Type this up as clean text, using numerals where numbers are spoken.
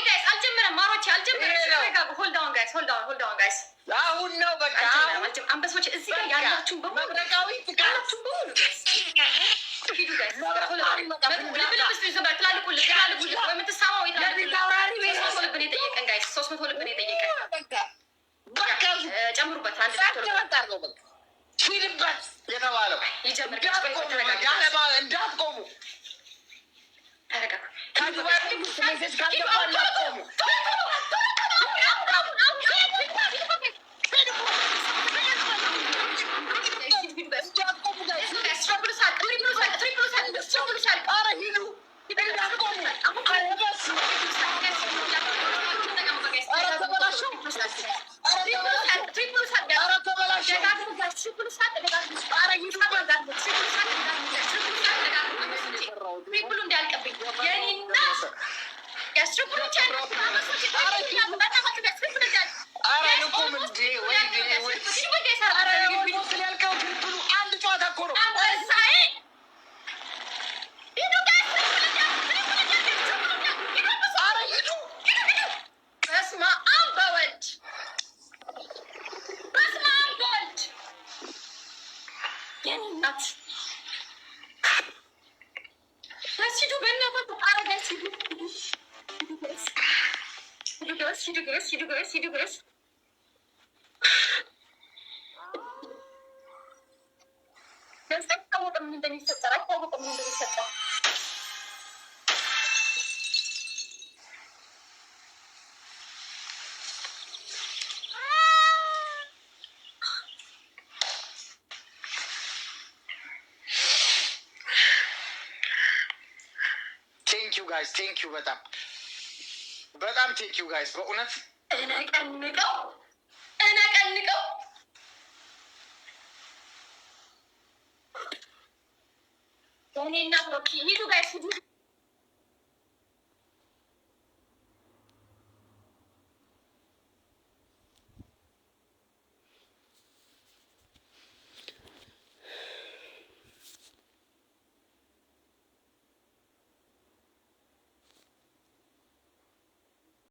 ጋይስ አልጀመረም። ማሮቼ አልጀመረም። ሆልድ ኦን ጋይስ አሁን ነው በቃ አንበሶች እዚህ ጋር ያላችሁ በሙሉ ሂዱ ጋይስ ጨምሩበት። ሂድበት የተባለው ይጀምር። እንዳትቆሙ ሂዱ ጋይስ አይታወቅም ምን እንደሚፈጠር ቴንኪው ጋይስ ቴንኪው በጣም ቴንኪው ጋይስ በእውነት እነቀንቀው እኔና ሂዱ ጋይስ ሂዱ